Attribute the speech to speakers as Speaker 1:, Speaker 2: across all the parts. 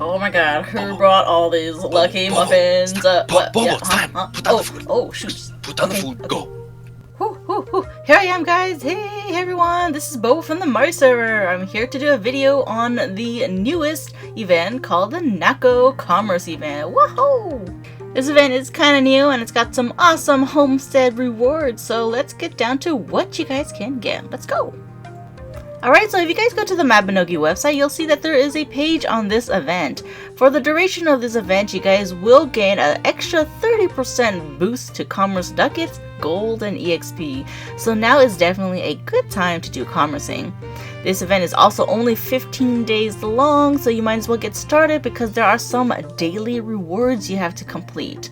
Speaker 1: Oh my god, who brought all these lucky muffins?
Speaker 2: Bobo, stand! Put down the food.
Speaker 1: Oh, shoot.
Speaker 2: Put down the food, go!
Speaker 1: Here I am, guys. Hey everyone, this is Bobo from the Mario server. I'm here to do a video on the newest event called the Naco Commerce event. Woohoo! This event is kind of new and it's got some awesome homestead rewards, so let's get down to what you guys can get. Let's go! Alright, so if you guys go to the Mabinogi website, you'll see that there is a page on this event. For the duration of this event, you guys will gain an extra 30% boost to commerce ducats, gold, and EXP. So now is definitely a good time to do commercing. This event is also only 15 days long, so you might as well get started because there are some daily rewards you have to complete.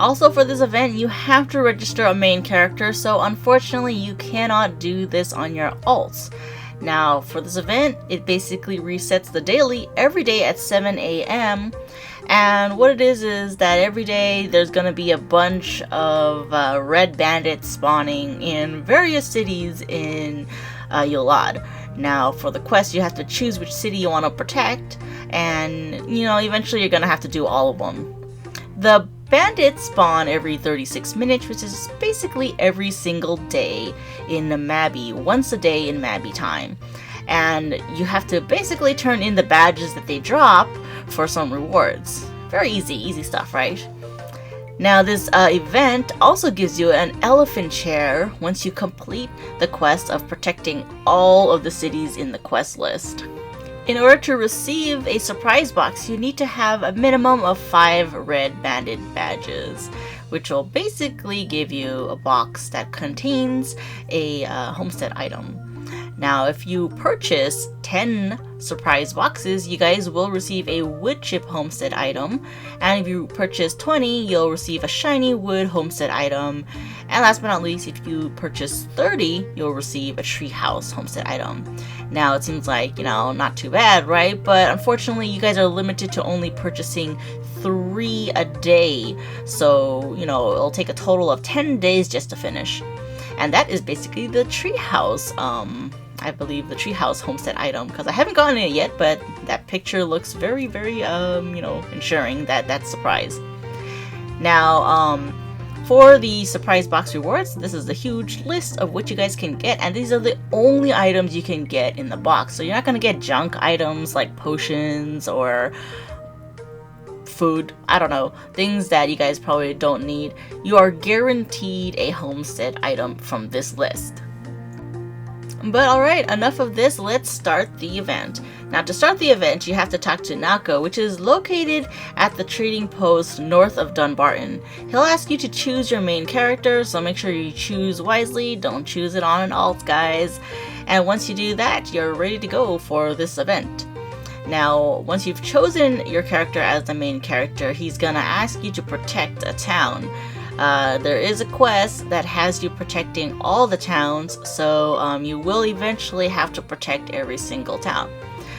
Speaker 1: Also, for this event, you have to register a main character, so unfortunately you cannot do this on your alts. Now, for this event, it basically resets the daily every day at 7 a.m. And what it is that every day there's going to be a bunch of red bandits spawning in various cities in Yolad. Now, for the quest, you have to choose which city you want to protect, and, eventually you're going to have to do all of them. The bandits spawn every 36 minutes, which is basically every single day in Mabi, once a day in Mabi time. And you have to basically turn in the badges that they drop for some rewards. Very easy stuff, right? Now this event also gives you an elephant chair once you complete the quest of protecting all of the cities in the quest list. In order to receive a surprise box, you need to have a minimum of 5 red bandit badges, which will basically give you a box that contains a homestead item. Now, if you purchase 10 surprise boxes, you guys will receive a wood chip homestead item, and if you purchase 20, you'll receive a shiny wood homestead item, and last but not least, if you purchase 30, you'll receive a treehouse homestead item. Now, it seems like, not too bad, right? But unfortunately, you guys are limited to only purchasing 3 a day, so, it'll take a total of 10 days just to finish. And that is basically the treehouse, I believe the treehouse homestead item, because I haven't gotten it yet, but that picture looks very, very, ensuring that surprise. Now, for the surprise box rewards, this is the huge list of what you guys can get, and these are the only items you can get in the box. So you're not going to get junk items like potions or food, I don't know, things that you guys probably don't need. You are guaranteed a homestead item from this list. But alright, enough of this, let's start the event. Now, to start the event, you have to talk to Naco, which is located at the trading post north of Dunbarton. He'll ask you to choose your main character, so make sure you choose wisely, don't choose it on an alt, guys. And once you do that, you're ready to go for this event. Now, once you've chosen your character as the main character, he's gonna ask you to protect a town. There is a quest that has you protecting all the towns, so you will eventually have to protect every single town.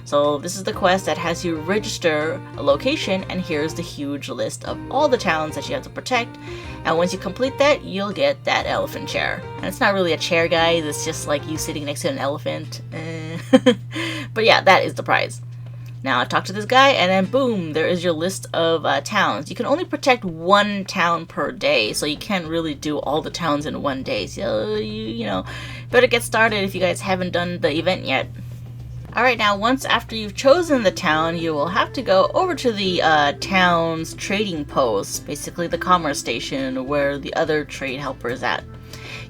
Speaker 1: So this is the quest that has you register a location, and here's the huge list of all the towns that you have to protect. And once you complete that, you'll get that elephant chair. And it's not really a chair, guys, it's just like you sitting next to an elephant. But yeah, that is the prize. Now, I talked to this guy, and then boom, there is your list of towns. You can only protect 1 town per day, so you can't really do all the towns in one day. So, better get started if you guys haven't done the event yet. Alright, now once after you've chosen the town, you will have to go over to the town's trading post, basically the commerce station where the other trade helper is at.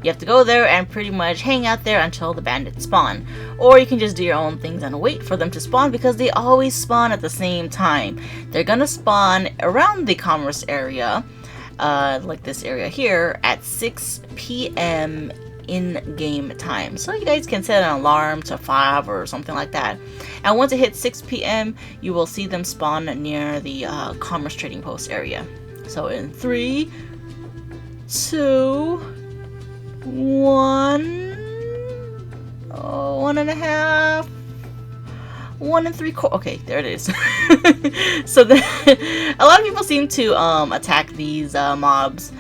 Speaker 1: You have to go there and pretty much hang out there until the bandits spawn. Or you can just do your own things and wait for them to spawn, because they always spawn at the same time. They're gonna spawn around the commerce area, like this area here, at 6 p.m. in-game time. So you guys can set an alarm to 5 or something like that. And once it hits 6 p.m., you will see them spawn near the commerce trading post area. So in 3, 2, 1, 1.5, 1 3/4. Okay, there it is. So a lot of people seem to attack these mobs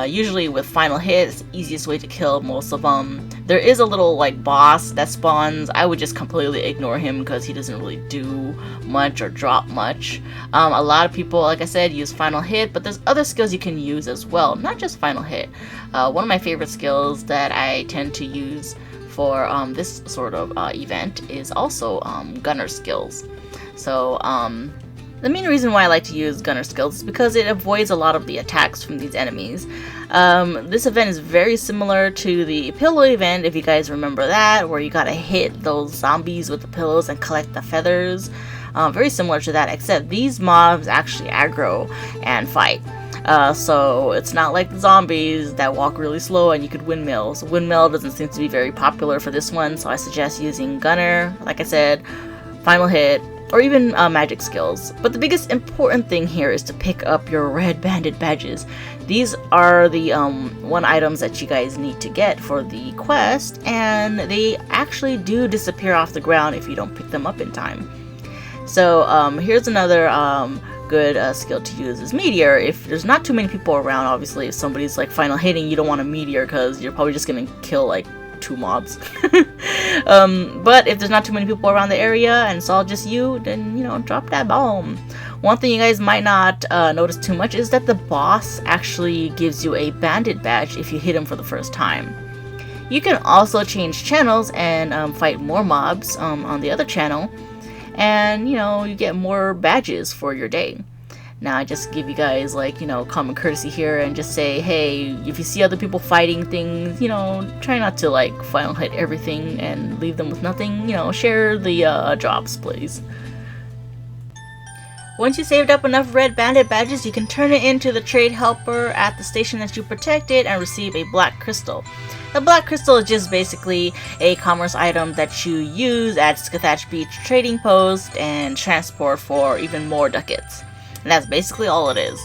Speaker 1: usually with final hit. It's the easiest way to kill most of them. There is a little like boss that spawns. I would just completely ignore him because he doesn't really do much or drop much. A lot of people, like I said, use Final Hit, but there's other skills you can use as well, not just Final Hit. One of my favorite skills that I tend to use for this sort of event is also gunner skills. So the main reason why I like to use gunner skills is because it avoids a lot of the attacks from these enemies. This event is very similar to the pillow event, if you guys remember that, where you gotta hit those zombies with the pillows and collect the feathers. Very similar to that, except these mobs actually aggro and fight. So it's not like the zombies that walk really slow and you could windmill. So windmill doesn't seem to be very popular for this one, so I suggest using gunner, like I said, Final Hit, or even magic skills. But the biggest important thing here is to pick up your red banded badges. These are the one items that you guys need to get for the quest, and they actually do disappear off the ground if you don't pick them up in time. So here's another good skill to use is Meteor. If there's not too many people around, obviously if somebody's like final hitting, you don't want a Meteor because you're probably just gonna kill like 2 mobs. But if there's not too many people around the area and it's all just you, then, you know, drop that bomb. One thing you guys might not notice too much is that the boss actually gives you a bandit badge if you hit him for the first time. You can also change channels and fight more mobs on the other channel, and, you know, you get more badges for your day. Now I just give you guys, like, you know, common courtesy here and just say, hey, if you see other people fighting things, you know, try not to like final hit everything and leave them with nothing. You know, share the drops, please. Once you saved up enough red bandit badges, you can turn it into the trade helper at the station that you protected and receive a black crystal. The black crystal is just basically a commerce item that you use at Skathatch Beach trading post and transport for even more ducats. And that's basically all it is.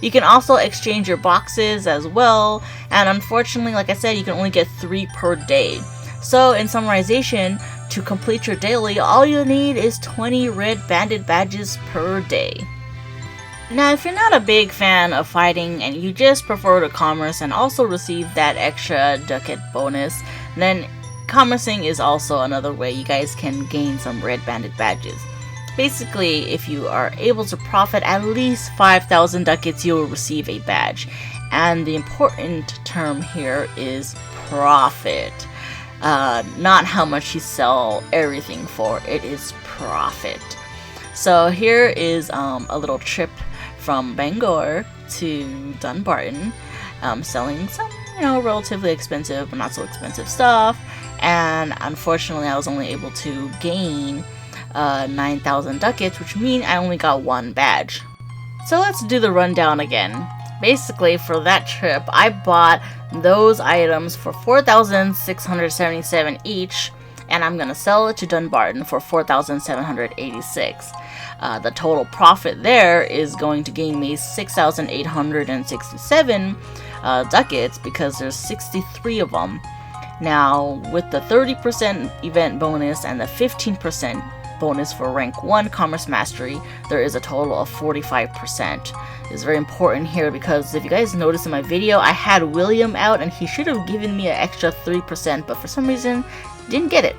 Speaker 1: You can also exchange your boxes as well, and unfortunately, like I said, you can only get 3 per day. So in summarization, to complete your daily, all you need is 20 red bandit badges per day. Now, if you're not a big fan of fighting and you just prefer to commerce and also receive that extra ducat bonus, then commercing is also another way you guys can gain some red bandit badges. Basically, if you are able to profit at least 5,000 ducats, you will receive a badge. And the important term here is profit. Not how much you sell everything for, it is profit. So here is a little trip from Bangor to Dunbarton, selling some, you know, relatively expensive but not so expensive stuff. And unfortunately, I was only able to gain 9,000 ducats, which means I only got 1 badge. So let's do the rundown again. Basically, for that trip, I bought those items for 4,677 each, and I'm gonna sell it to Dunbarton for 4,786. The total profit there is going to gain me 6,867 ducats because there's 63 of them. Now, with the 30% event bonus and the 15% bonus for rank 1 commerce mastery, there is a total of 45%. It's very important here because if you guys noticed in my video, I had William out and he should have given me an extra 3%, but for some reason didn't get it.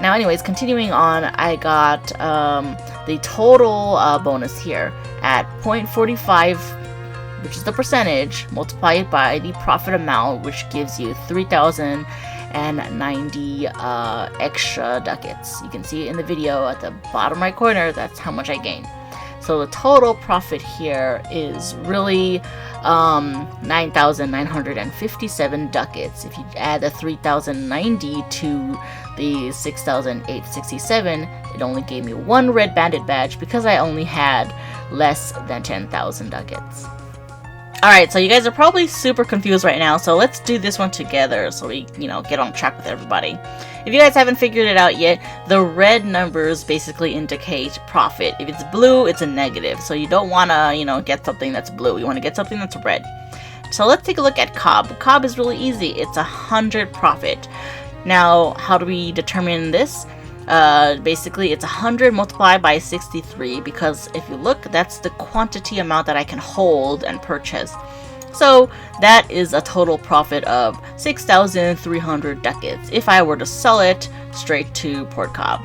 Speaker 1: Now anyways, continuing on, I got the total bonus here at 0.45, which is the percentage, multiplied by the profit amount, which gives you 3,090 extra ducats. You can see it in the video at the bottom right corner. That's how much I gained. So the total profit here is really 9,957 ducats. If you add the 3,090 to the 6,867, it only gave me 1 red bandit badge because I only had less than 10,000 ducats. Alright, so you guys are probably super confused right now, so let's do this one together so we, you know, get on track with everybody. If you guys haven't figured it out yet, the red numbers basically indicate profit. If it's blue, it's a negative, so you don't want to, you know, get something that's blue. You want to get something that's red. So let's take a look at Cobb. Cobb is really easy. It's 100 profit. Now, how do we determine this? Basically, it's 100 multiplied by 63, because if you look, that's the quantity amount that I can hold and purchase. So that is a total profit of 6,300 ducats if I were to sell it straight to Port Cobb.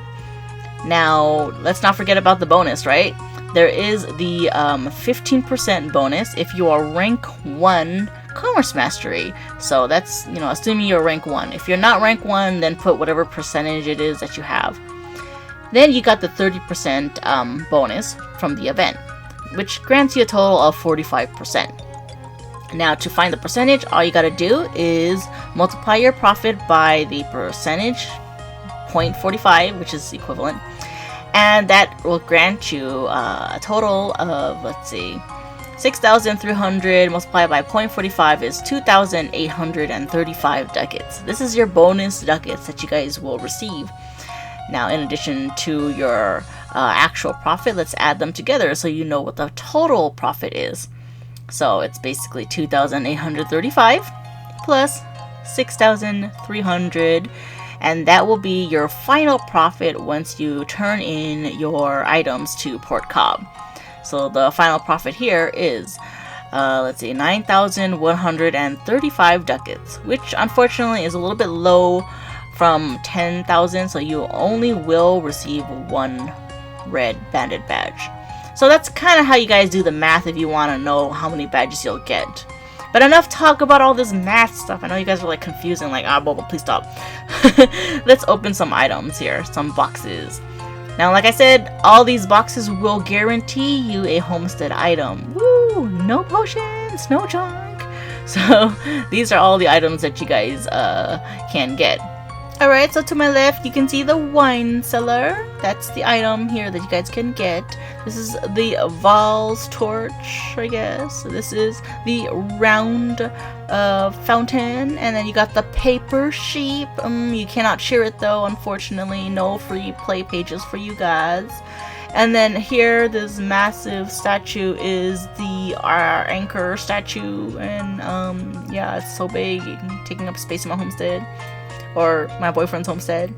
Speaker 1: Now, let's not forget about the bonus, right? There is the 15% bonus if you are rank 1 Commerce Mastery. So that's, assuming you're rank 1. If you're not rank 1, then put whatever percentage it is that you have. Then you got the 30% bonus from the event, which grants you a total of 45%. Now, to find the percentage, all you gotta do is multiply your profit by the percentage, 0.45, which is equivalent, and that will grant you a total of, let's see, 6,300 multiplied by 0.45 is 2,835 ducats. This is your bonus ducats that you guys will receive. Now, in addition to your actual profit, let's add them together so you know what the total profit is. So it's basically 2,835 plus 6,300, and that will be your final profit once you turn in your items to Port Cobb. So the final profit here is, let's see, 9,135 ducats, which unfortunately is a little bit low from 10,000, so you only will receive 1 red banded badge. So that's kind of how you guys do the math if you want to know how many badges you'll get. But enough talk about all this math stuff. I know you guys are like confused and like, Bobo, please stop. Let's open some items here, some boxes. Now, like I said, all these boxes will guarantee you a homestead item. Woo! No potions, no junk. So these are all the items that you guys can get. Alright, so to my left, you can see the wine cellar. That's the item here that you guys can get. This is the Val's torch, I guess. This is the round fountain. And then you got the paper sheep. You cannot share it though, unfortunately. No free play pages for you guys. And then here, this massive statue is the anchor statue. And yeah, it's so big, taking up space in my homestead. Or my boyfriend's homestead.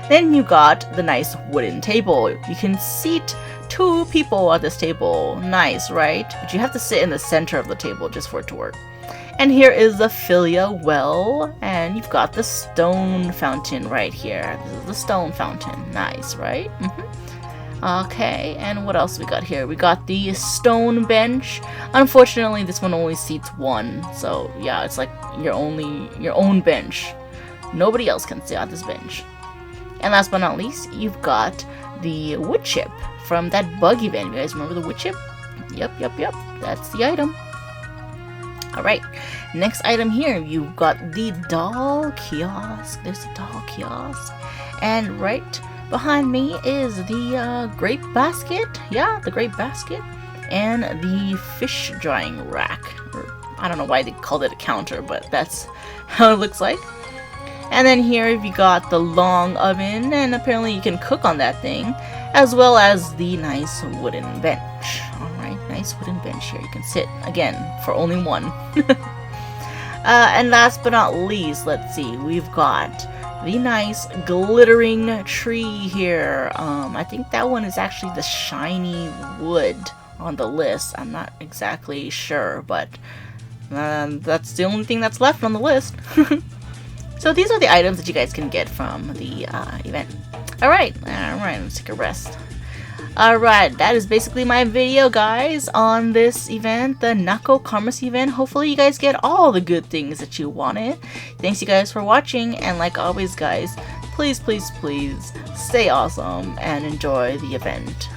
Speaker 1: Then you got the nice wooden table. You can seat 2 people at this table. Nice, right? But you have to sit in the center of the table just for it to work. And here is the Philia well, and you've got the stone fountain right here. This is the stone fountain. Nice, right? Okay, and what else we got here? We got the stone bench. Unfortunately, this one only seats 1. So yeah, it's like your own bench. Nobody else can sit on this bench. And last but not least, you've got the wood chip from that bug event. You guys remember the wood chip? Yep. That's the item. Alright, next item here, you've got the doll kiosk. There's a doll kiosk. And right behind me is the grape basket. Yeah, the grape basket. And the fish drying rack. Or, I don't know why they called it a counter, but that's how it looks like. And then here you got the long oven, and apparently you can cook on that thing, as well as the nice wooden bench. Alright, nice wooden bench here. You can sit, again, for only 1. And last but not least, let's see, we've got the nice glittering tree here. I think that one is actually the shiny wood on the list. I'm not exactly sure, but that's the only thing that's left on the list. So these are the items that you guys can get from the event. Alright, let's take a rest. Alright, that is basically my video, guys, on this event, the Naco Commerce event. Hopefully you guys get all the good things that you wanted. Thanks you guys for watching, and like always, guys, please stay awesome and enjoy the event.